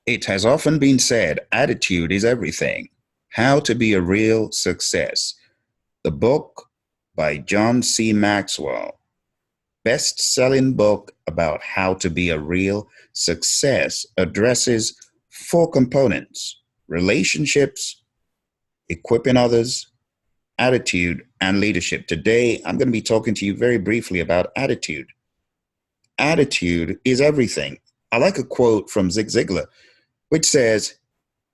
It has often been said, attitude is everything. How to be a real success. The book by John C. Maxwell, best-selling book about how to be a real success, addresses four components: relationships, equipping others, attitude, and leadership. Today, I'm going to be talking to you very briefly about attitude. Attitude is everything. I like a quote from Zig Ziglar, which says,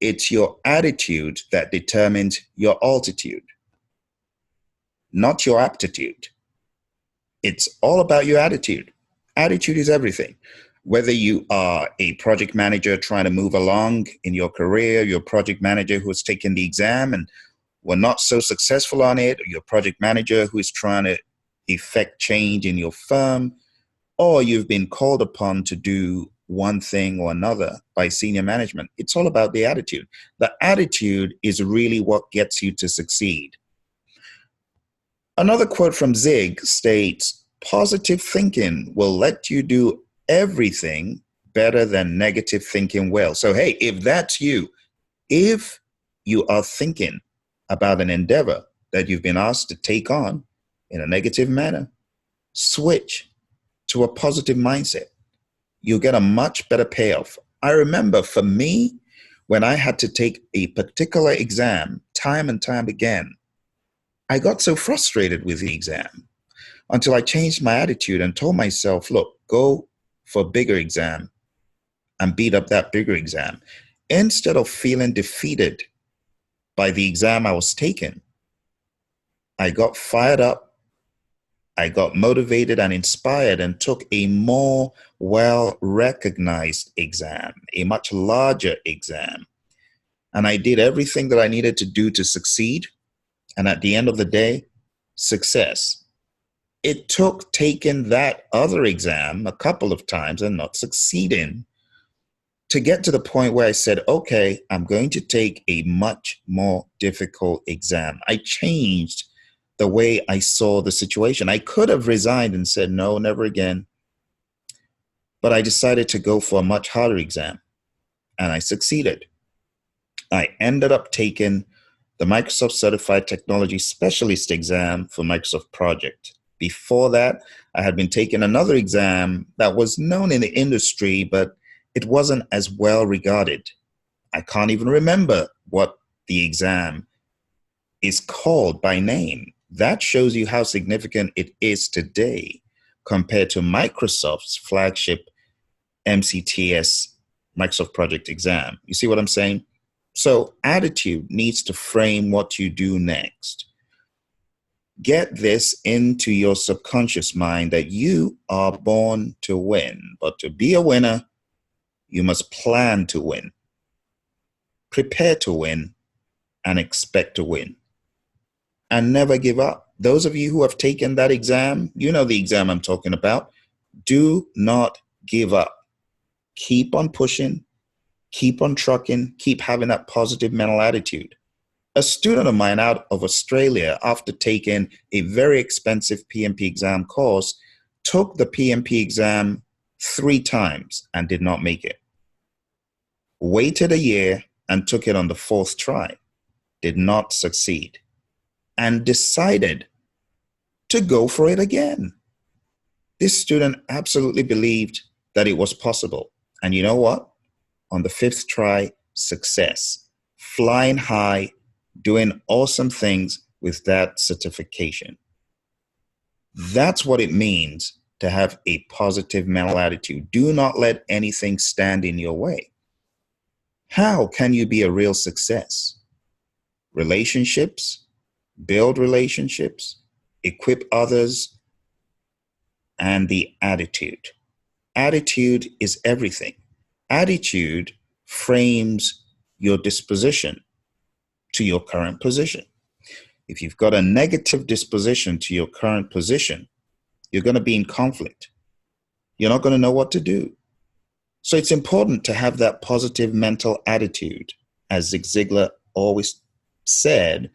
"It's your attitude that determines your altitude, not your aptitude." It's all about your attitude. Attitude is everything. Whether you are a project manager trying to move along in your career, your project manager who has taken the exam and were not so successful on it, or your project manager who is trying to effect change in your firm, or you've been called upon to do one thing or another by senior management. It's all about the attitude. The attitude is really what gets you to succeed. Another quote from Zig states, "Positive thinking will let you do everything better than negative thinking will." So, hey, if that's you, if you are thinking about an endeavor that you've been asked to take on in a negative manner, switch to a positive mindset. You'll get a much better payoff. I remember for me, when I had to take a particular exam time and time again, I got so frustrated with the exam until I changed my attitude and told myself, look, go for a bigger exam and beat up that bigger exam. Instead of feeling defeated by the exam I was taking, I got fired up, I got motivated and inspired and took a more well-recognized exam, a much larger exam. And I did everything that I needed to do to succeed. And at the end of the day, success. It took taking that other exam a couple of times and not succeeding to get to the point where I said, okay, I'm going to take a much more difficult exam. I changed the way I saw the situation. I could have resigned and said, no, never again. But I decided to go for a much harder exam, and I succeeded. I ended up taking the Microsoft Certified Technology Specialist exam for Microsoft Project. Before that, I had been taking another exam that was known in the industry, but it wasn't as well regarded. I can't even remember what the exam is called by name. That shows you how significant it is today compared to Microsoft's flagship MCTS, Microsoft Project exam. You see what I'm saying? So attitude needs to frame what you do next. Get this into your subconscious mind that you are born to win, but to be a winner, you must plan to win, prepare to win, and expect to win. And never give up. Those of you who have taken that exam, you know the exam I'm talking about. Do not give up. Keep on pushing, keep on trucking, keep having that positive mental attitude. A student of mine out of Australia, after taking a very expensive PMP exam course, took the PMP exam 3 times and did not make it. Waited a year and took it on the 4th try, did not succeed, and decided to go for it again. This student absolutely believed that it was possible. And you know what? On the 5th try, success, flying high, doing awesome things with that certification. That's what it means to have a positive mental attitude. Do not let anything stand in your way. How can you be a real success? Relationships, build relationships, equip others, and the attitude. Attitude is everything. Attitude frames your disposition to your current position. If you've got a negative disposition to your current position, you're going to be in conflict. You're not going to know what to do. So it's important to have that positive mental attitude. As Zig Ziglar always said,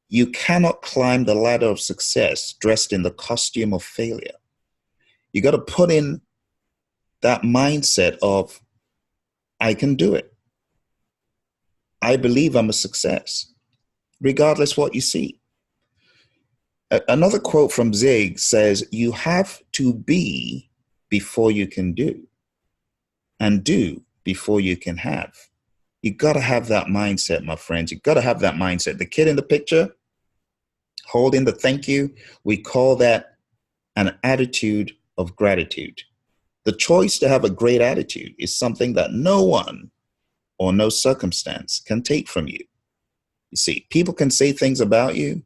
you cannot climb the ladder of success dressed in the costume of failure. You got to put in that mindset of, I can do it. I believe I'm a success, regardless what you see. Another quote from Zig says, you have to be before you can do, and do before you can have. You got to have that mindset, my friends. You got to have that mindset. The kid in the picture holding the thank you, we call that an attitude of gratitude. The choice to have a great attitude is something that no one or no circumstance can take from you. You see, people can say things about you,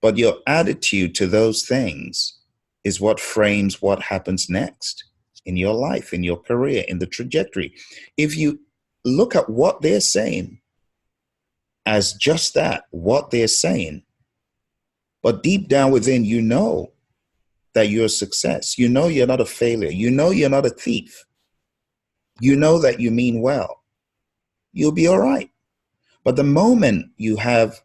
but your attitude to those things is what frames what happens next in your life, in your career, in the trajectory. If you look at what they're saying as just that, what they're saying, but deep down within, you know that you're a success. You know you're not a failure. You know you're not a thief. You know that you mean well. You'll be all right. But the moment you have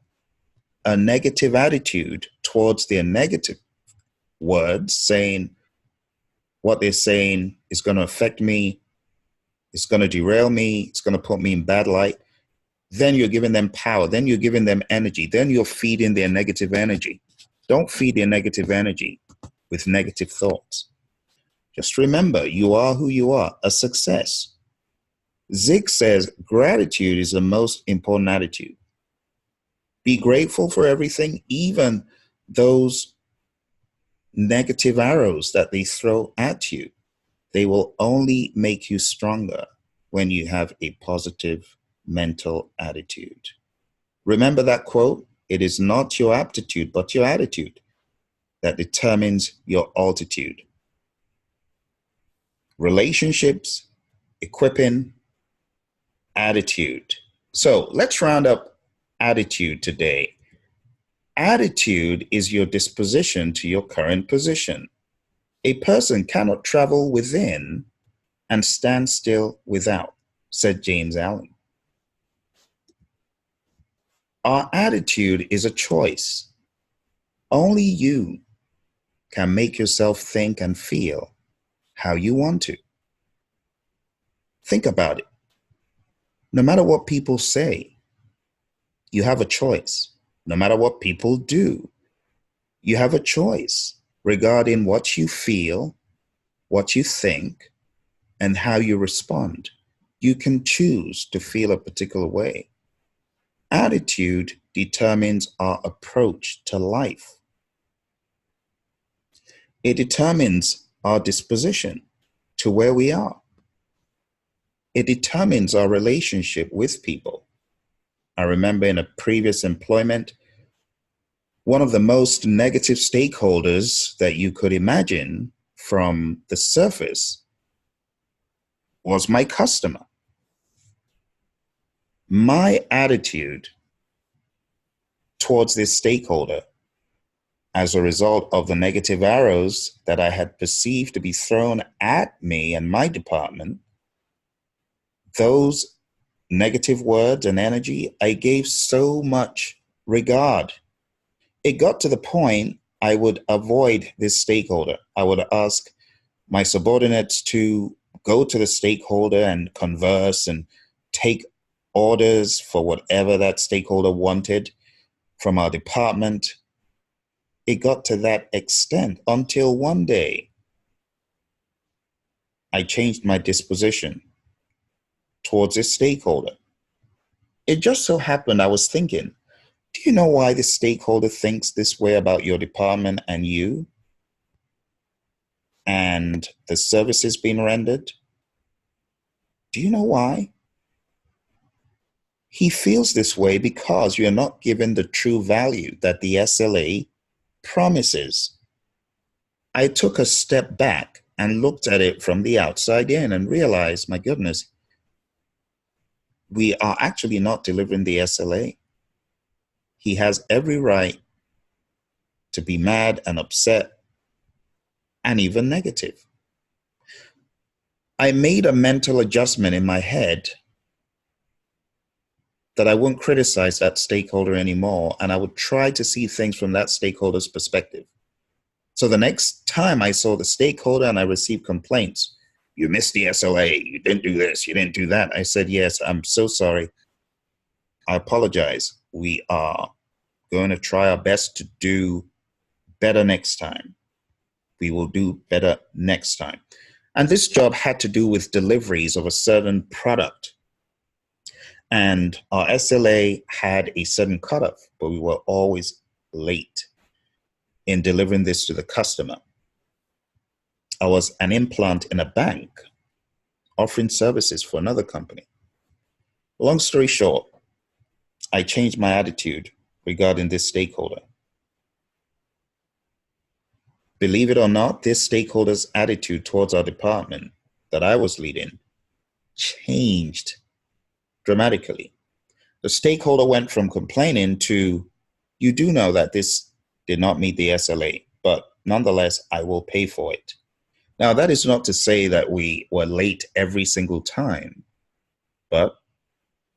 a negative attitude towards their negative words, saying what they're saying is going to affect me, it's going to derail me, it's going to put me in bad light, then you're giving them power, then you're giving them energy, then you're feeding their negative energy. Don't feed their negative energy with negative thoughts. Just remember, you are who you are, a success. Zig says gratitude is the most important attitude. Be grateful for everything, even those negative arrows that they throw at you. They will only make you stronger when you have a positive mental attitude. Remember that quote? It is not your aptitude, but your attitude that determines your altitude. Relationships, equipping, attitude. So let's round up attitude today. Attitude is your disposition to your current position. A person cannot travel within and stand still without, said James Allen. Our attitude is a choice. Only you can make yourself think and feel how you want to. Think about it. No matter what people say, you have a choice. No matter what people do, you have a choice regarding what you feel, what you think, and how you respond. You can choose to feel a particular way. Attitude determines our approach to life. It determines our disposition to where we are. It determines our relationship with people. I remember in a previous employment, one of the most negative stakeholders that you could imagine from the surface was my customer. My attitude towards this stakeholder, as a result of the negative arrows that I had perceived to be thrown at me and my department, those negative words and energy, I gave so much regard. It got to the point I would avoid this stakeholder. I would ask my subordinates to go to the stakeholder and converse and take orders for whatever that stakeholder wanted from our department. It got to that extent until one day I changed my disposition towards this stakeholder. It just so happened I was thinking, do you know why this stakeholder thinks this way about your department and you and the services being rendered? Do you know why? He feels this way because you're not given the true value that the SLA promises. I took a step back and looked at it from the outside in and realized, my goodness, we are actually not delivering the SLA. He has every right to be mad and upset and even negative. I made a mental adjustment in my head that I wouldn't criticize that stakeholder anymore, and I would try to see things from that stakeholder's perspective. So the next time I saw the stakeholder and I received complaints, You missed the SLA. You didn't do this. You didn't do that. I said, yes, I'm so sorry. I apologize. We are going to try our best to do better next time. We will do better next time. And this job had to do with deliveries of a certain product. And our SLA had a certain cutoff, but we were always late in delivering this to the customer. I was an implant in a bank offering services for another company. Long story short, I changed my attitude regarding this stakeholder. Believe it or not, this stakeholder's attitude towards our department that I was leading changed dramatically. The stakeholder went from complaining to, you do know that this did not meet the SLA, but nonetheless, I will pay for it. Now, that is not to say that we were late every single time, but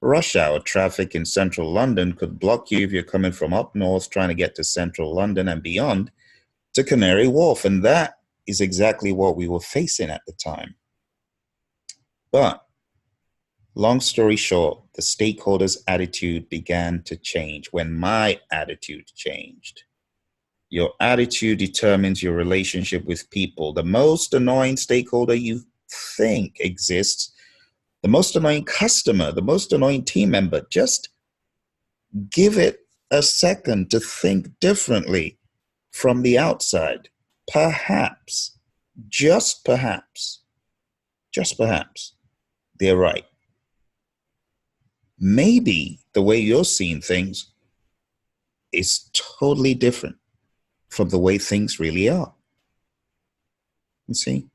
rush hour traffic in central London could block you if you're coming from up north trying to get to central London and beyond to Canary Wharf. And that is exactly what we were facing at the time. But long story short, the stakeholders' attitude began to change when my attitude changed. Your attitude determines your relationship with people. The most annoying stakeholder you think exists, the most annoying customer, the most annoying team member, just give it a second to think differently from the outside. Perhaps, just perhaps, they're right. Maybe the way you're seeing things is totally different from the way things really are. You see?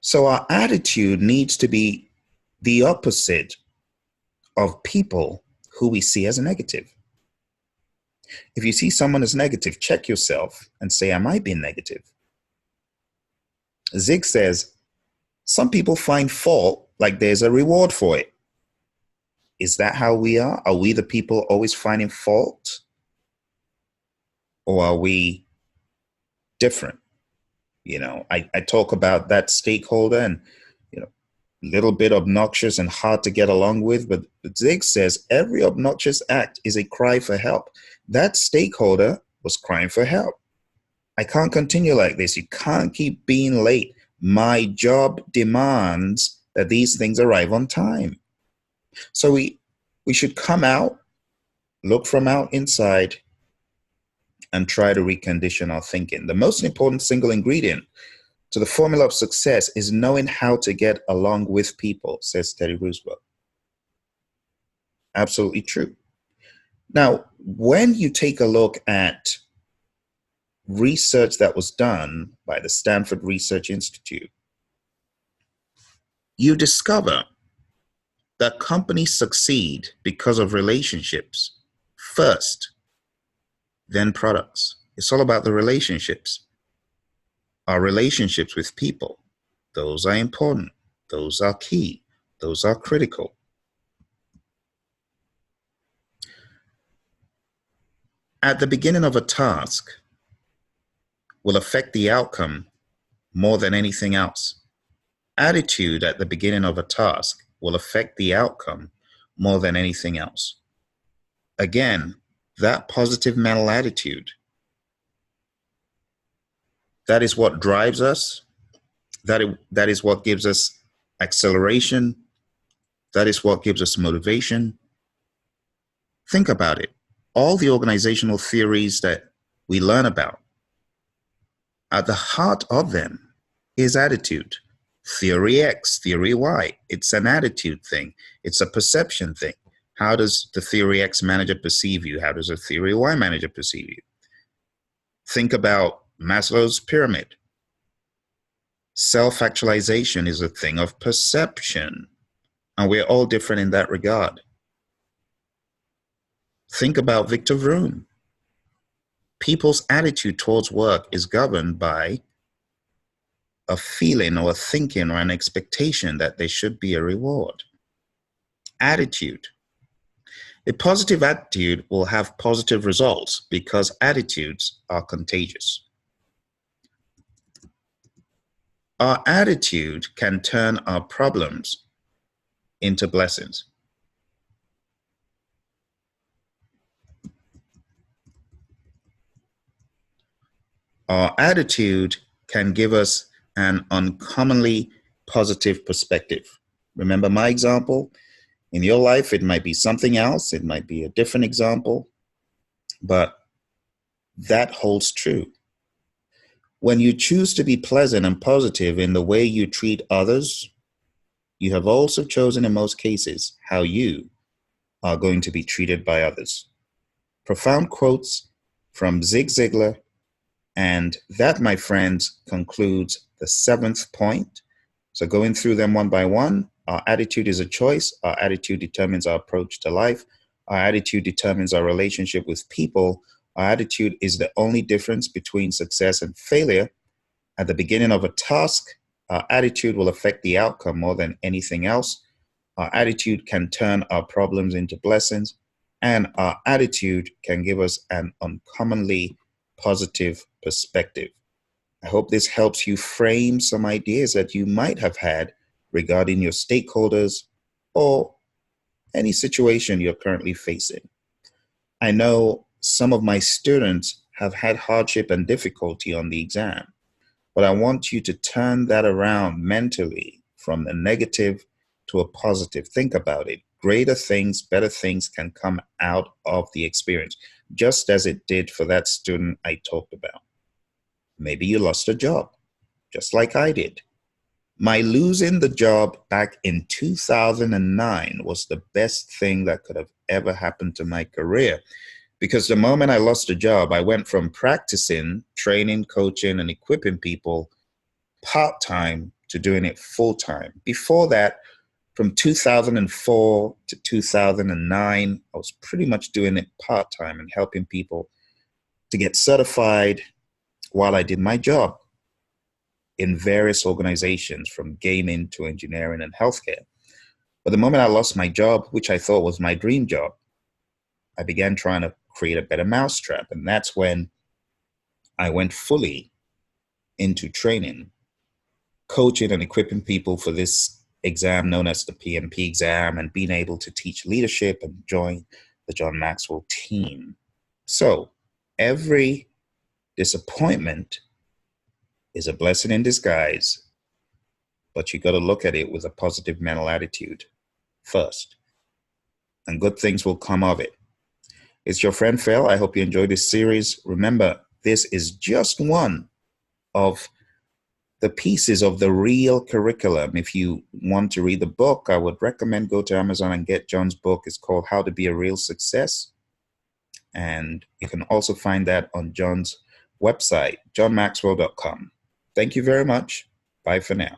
So our attitude needs to be the opposite of people who we see as negative. If you see someone as negative, check yourself and say, am I being negative? Zig says, some people find fault like there's a reward for it. Is that how we are? Are we the people always finding fault? Or are we different? I talk about that stakeholder and, a little bit obnoxious and hard to get along with, but Zig says every obnoxious act is a cry for help. That stakeholder was crying for help. I can't continue like this. You can't keep being late. My job demands that these things arrive on time. So we should come out, look from out inside, and try to recondition our thinking. The most important single ingredient to the formula of success is knowing how to get along with people, says Teddy Roosevelt. Absolutely true. Now, when you take a look at research that was done by the Stanford Research Institute, you discover that companies succeed because of relationships first, then products. It's all about the relationships. Our relationships with people, those are important. Those are key. Those are critical. At the beginning of a task will affect the outcome more than anything else. Attitude at the beginning of a task will affect the outcome more than anything else. Again, that positive mental attitude, that is what drives us. That is what gives us acceleration. That is what gives us motivation. Think about it. All the organizational theories that we learn about, at the heart of them is attitude. Theory X, theory Y, it's an attitude thing. It's a perception thing. How does the theory X manager perceive you? How does a theory Y manager perceive you? Think about Maslow's pyramid. Self-actualization is a thing of perception, and we're all different in that regard. Think about Victor Vroom. People's attitude towards work is governed by a feeling or a thinking or an expectation that there should be a reward. Attitude. A positive attitude will have positive results because attitudes are contagious. Our attitude can turn our problems into blessings. Our attitude can give us an uncommonly positive perspective. Remember my example? In your life, it might be something else, it might be a different example, but that holds true. When you choose to be pleasant and positive in the way you treat others, you have also chosen in most cases how you are going to be treated by others. Profound quotes from Zig Ziglar, and that, my friends, concludes the seventh point. So going through them one by one, our attitude is a choice. Our attitude determines our approach to life. Our attitude determines our relationship with people. Our attitude is the only difference between success and failure. At the beginning of a task, our attitude will affect the outcome more than anything else. Our attitude can turn our problems into blessings, and our attitude can give us an uncommonly positive perspective. I hope this helps you frame some ideas that you might have had regarding your stakeholders or any situation you're currently facing. I know some of my students have had hardship and difficulty on the exam, but I want you to turn that around mentally from a negative to a positive. Think about it. Greater things, better things can come out of the experience, just as it did for that student I talked about. Maybe you lost a job, just like I did. My losing the job back in 2009 was the best thing that could have ever happened to my career. Because the moment I lost a job, I went from practicing, training, coaching, and equipping people part-time to doing it full-time. Before that, from 2004 to 2009, I was pretty much doing it part-time and helping people to get certified while I did my job in various organizations, from gaming to engineering and healthcare. But the moment I lost my job, which I thought was my dream job, I began trying to create a better mousetrap. And that's when I went fully into training, coaching, and equipping people for this exam known as the PMP exam, and being able to teach leadership and join the John Maxwell team. So every disappointment is a blessing in disguise, but you got to look at it with a positive mental attitude first, and good things will come of it. It's your friend Phil. I hope you enjoyed this series. Remember, this is just one of the pieces of the R.E.A.L curriculum. If you want to read the book, I would recommend go to Amazon and get John's book. It's called How to Be a Real Success. And you can also find that on John's website, johnmaxwell.com. Thank you very much. Bye for now.